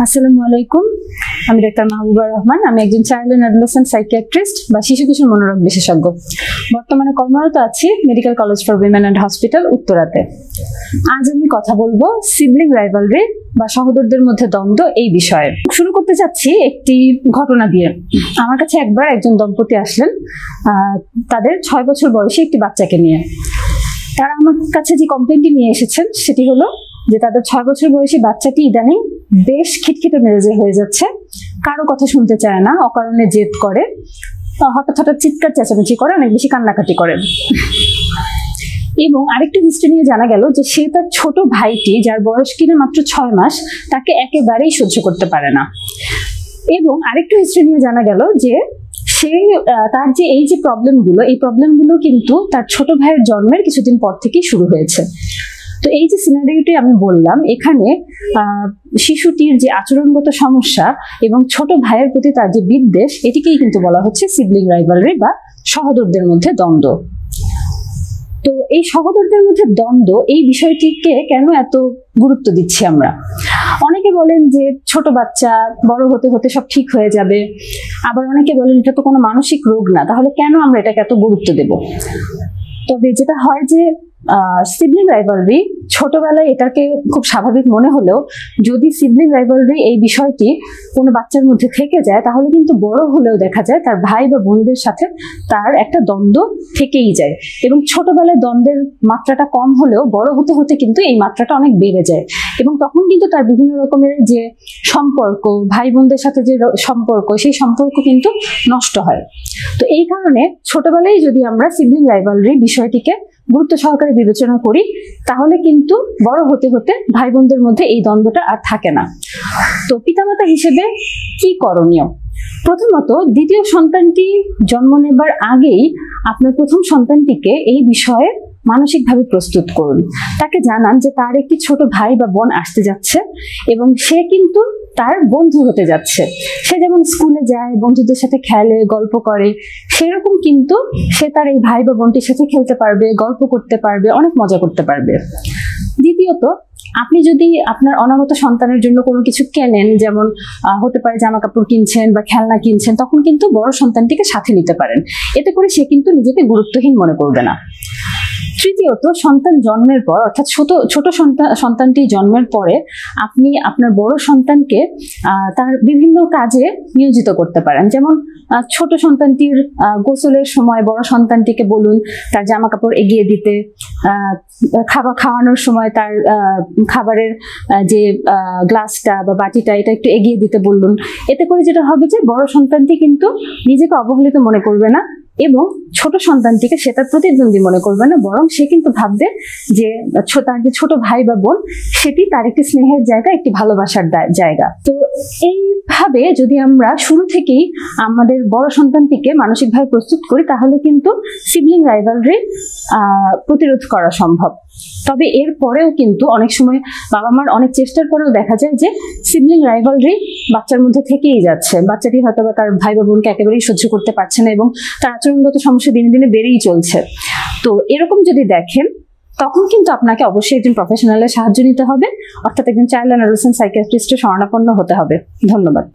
আসসালামু আলাইকুম। আমি ডাক্তার মাহবুবা রহমান। আমি একজন চাইল্ড এন্ড অ্যাডোলেসেন্ট সাইকিয়াট্রিস্ট বা শিশু কিশোর মনোরোগ বিশেষজ্ঞ। বর্তমানে কর্মরত আছি medical college for women and hospital উত্তরাতে। আজ আমি কথা বলবো সিবলিং রাইভালরি বা সহোদরদের মধ্যে দ্বন্দ্ব এই বিষয়ে। শুরু করতে চাচ্ছি একটি ঘটনা দিয়ে। আমার কাছে একবার একজন দম্পতি আসলেন তাদের 6 বছর বয়সী একটি বাচ্চাকে নিয়ে। তারা আমার কাছে যে কমপ্লেনটি নিয়ে এসেছেন সেটি হলো যে তাদের 6 বছর বয়সী বাচ্চাটি ইদানিং বেশ খিটখিটে মেজাজে হয়ে যাচ্ছে, কারো কথা শুনতে চায় না, অকারণে জেদ করে, হঠাৎ হঠাৎ চিৎকার চেঁচামেচি করে, অনেক বেশি কান্নাকাটি করে। এবং আরেকটি হিস্ট্রি নিয়ে জানা গেল যে সে তার ছোট ভাইটি, যার বয়স কিনা মাত্র 6 মাস, তাকে একেবারেই সহ্য করতে পারে না। এবং আরেকটু হিস্ট্রি নিয়ে জানা গেল যে সে তার যে এই যে প্রবলেমগুলো, এই প্রবলেমগুলো কিন্তু তার ছোট ভাইয়ের জন্মের কিছুদিন পর থেকেই শুরু হয়েছে। তো এই যে সিনারিওটি আমি বললাম, এখানে শিশুটির যে আচরণগত সমস্যা এবং ছোট ভাইয়ের প্রতি তার যে বিদ্বেষ, এটিকেই কিন্তু বলা হচ্ছে সিবলিং রাইভালরি বা সহোদরদের মধ্যে দ্বন্দ্ব। তো এই সহোদরদের মধ্যে দ্বন্দ্ব, এই বিষয়টিকে কেন এত গুরুত্ব দিচ্ছি আমরা? অনেকে বলেন যে ছোট বাচ্চা, বড় হতে হতে সব ঠিক হয়ে যাবে। আবার অনেকে বলেন এটা তো কোনো মানসিক রোগ না, তাহলে কেন আমরা এটাকে এত গুরুত্ব দেব? তবে যেটা হয় যে সিবলিং রাইভালরি ছোটবেলায় এটাকে খুব স্বাভাবিক মনে হলেও যদি সিবলিং রাইভালরি এই বিষয়টি কোনো বাচ্চার মধ্যে থেকে যায়, তাহলে কিন্তু বড় হলেও দেখা যায় তার ভাই বা বোনদের সাথে তার একটা দ্বন্দ্ব থেকেই যায়। এবং ছোটবেলায় দ্বন্দ্বের মাত্রাটা কম হলেও বড় হতে হতে কিন্তু এই মাত্রাটা অনেক বেড়ে যায়। এবং তখন কিন্তু তার বিভিন্ন রকমের যে সম্পর্ক, ভাই বোনদের সাথে যে সম্পর্ক, সেই সম্পর্ক কিন্তু নষ্ট হয়। তো এই কারণে ছোটবেলায় যদি আমরা সিবলিং রাইভালরি বিষয়টিকে গুরুত্ব সহকারে বিবেচনা করি, তাহলে কিন্তু বড় হতে হতে ভাই বোনদের মধ্যে এই দ্বন্দ্বটা আর থাকে না। তো পিতামাতা হিসেবে কি করণীয়? প্রথমত, দ্বিতীয় সন্তানটি জন্ম নেবার আগেই আপনার প্রথম সন্তানটিকে এই বিষয়ে মানসিকভাবে প্রস্তুত করুন। তাকে জানান যে তার একটি ছোট ভাই বা বোন আসতে যাচ্ছে এবং সে কিন্তু তার বন্ধু হতে যাচ্ছে। সে যেমন স্কুলে যায়, বন্ধুদের সাথে খেলে, গল্প করে, সেরকম কিন্তু সে তার এই ভাই বা বোনটির সাথে খেলতে পারবে, গল্প করতে পারবে, অনেক মজা করতে পারবে। দ্বিতীয়ত, আপনি যদি আপনার অনাগত সন্তানের জন্য কোনো কিছু কেনেন, যেমন হতে পারে জামা কাপড় কিনছেন বা খেলনা কিনছেন, তখন কিন্তু বড় সন্তানটিকে সাথে নিতে পারেন। এতে করে সে কিন্তু নিজেকে গুরুত্বহীন মনে করবে না। তৃতীয়ত, সন্তান জন্মের পর, অর্থাৎ ছোট সন্তানটি জন্মের পরে আপনি আপনার বড় সন্তানকে তার বিভিন্ন কাজে নিয়োজিত করতে পারেন। যেমন ছোট সন্তানটির গোসলের সময় বড় সন্তানটিকে বলুন তার জামা কাপড় এগিয়ে দিতে, খাবার খাওয়ানোর সময় তার খাবারের যে গ্লাসটা বা বাটিটা, এটা একটু এগিয়ে দিতে বলুন। এতে করে যেটা হবে যে বড় সন্তানটি কিন্তু নিজেকে অবহেলিত মনে করবে না এবং ছোট সন্তানটিকে সে তার প্রতিদ্বন্দ্বী মনে করবে না, বরং সে কিন্তু ভাববে যে তার যে ছোট ভাই বা বোন, সেটি তার একটি স্নেহের জায়গা, একটি ভালোবাসার জায়গা। তো এইভাবে যদি আমরা শুরু থেকেই আমাদের বড় সন্তানটিকে মানসিকভাবে প্রস্তুত করি, তাহলে কিন্তু সিবলিং রাইভালরি প্রতিরোধ করা সম্ভব। তবে এর পরেও কিন্তু অনেক সময় বাবা মার অনেক চেষ্টার পরেও দেখা যায় যে সিবলিং রাইভালরি বাচ্চার মধ্যে থেকেই যাচ্ছে। বাচ্চাটি হয়তো বা তার ভাই বা বোনকে একেবারেই সহ্য করতে পারছে না এবং তার আচরণগত সমস্যা দিনে দিনে বেড়েই চলছে। তো এরকম যদি দেখেন, তখন কিন্তু আপনাকে অবশ্যই একজন প্রফেশনালের সাহায্য নিতে হবে, অর্থাৎ একজন চাইল্ড এন্ড অ্যাডোলেসেন্ট সাইকিয়াট্রিস্টের শরণাপন্ন হতে হবে। ধন্যবাদ।